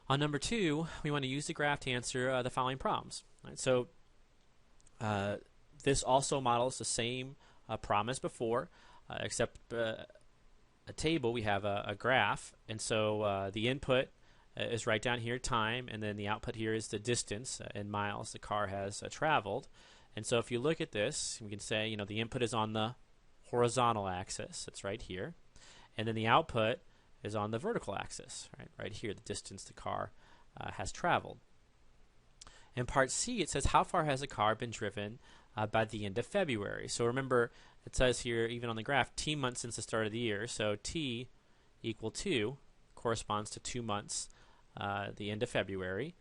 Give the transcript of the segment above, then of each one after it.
On number 2, we want to use the graph to answer the following problems. Right, so this also models the same problem as before, except a table, we have a graph, and so the input is right down here, time, and then the output here is the distance in miles the car has traveled. And so if you look at this, we can say, the input is on the horizontal axis, it's right here, and then the output is on the vertical axis, right here, the distance the car has traveled. In part C, it says how far has a car been driven by the end of February. So remember, it says here, even on the graph, T months since the start of the year. So T equal 2 corresponds to 2 months, the end of February.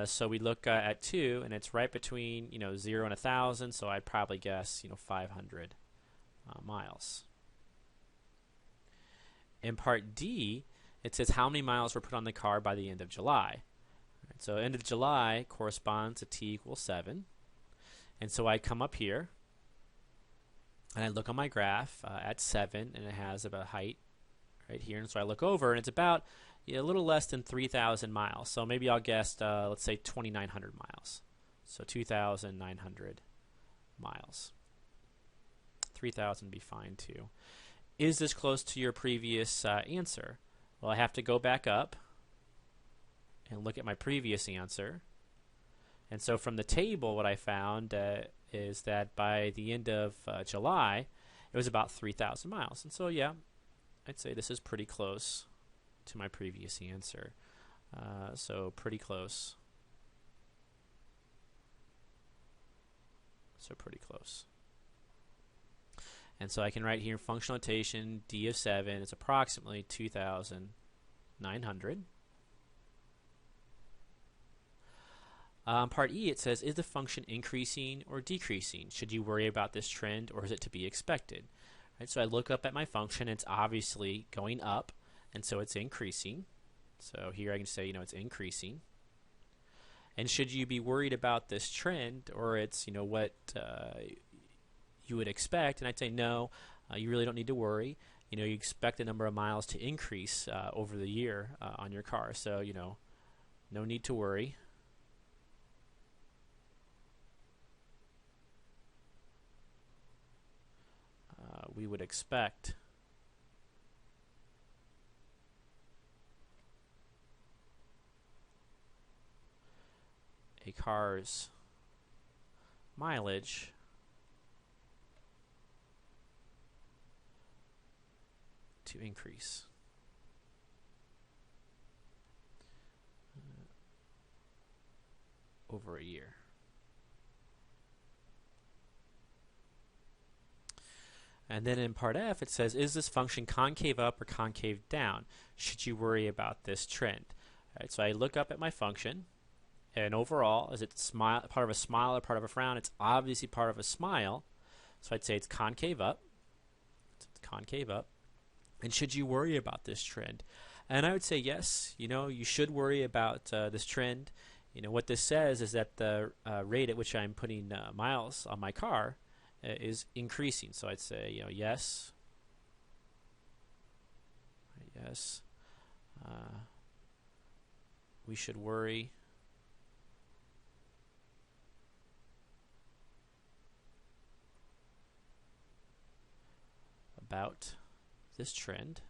So we look at 2, and it's right between 0 and 1,000. So I'd probably guess 500 miles. In part D, it says how many miles were put on the car by the end of July. Right, so end of July corresponds to T equals 7. And so I come up here, and I look on my graph at 7, and it has about height right here. And so I look over, and it's about a little less than 3,000 miles. So maybe I'll guess, let's say 2,900 miles. So 2,900 miles. 3,000 would be fine too. Is this close to your previous answer? Well, I have to go back up and look at my previous answer. And so from the table, what I found is that by the end of July, it was about 3,000 miles. And so, yeah, I'd say this is pretty close to my previous answer. So pretty close. So pretty close. And so I can write here functional notation, D of 7 is approximately 2,900. Part E, it says, is the function increasing or decreasing? Should you worry about this trend, or is it to be expected? Right, so I look up at my function, it's obviously going up, and so it's increasing. So here I can say, it's increasing. And should you be worried about this trend, or it's, what you would expect? And I'd say no, you really don't need to worry. You expect the number of miles to increase over the year on your car. So, no need to worry. We would expect a car's mileage to increase. Over a year. And then in part F, it says, is this function concave up or concave down? Should you worry about this trend? All right, so I look up at my function, and overall, is it part of a smile or part of a frown? It's obviously part of a smile, so I'd say it's concave up. It's concave up. And should you worry about this trend? And I would say yes, you should worry about this trend. What this says is that the rate at which I'm putting miles on my car is increasing. So I'd say, yes. Yes. We should worry about this trend.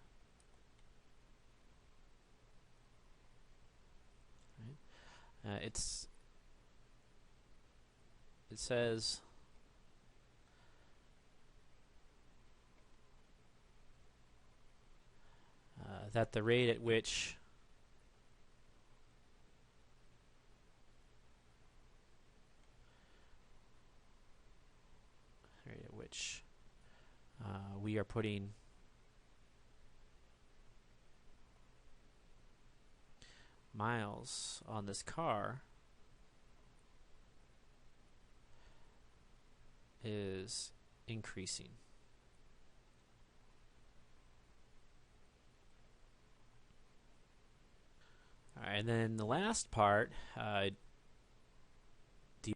Right. It says that the rate at which we are putting miles on this car is increasing. All right, and then the last part,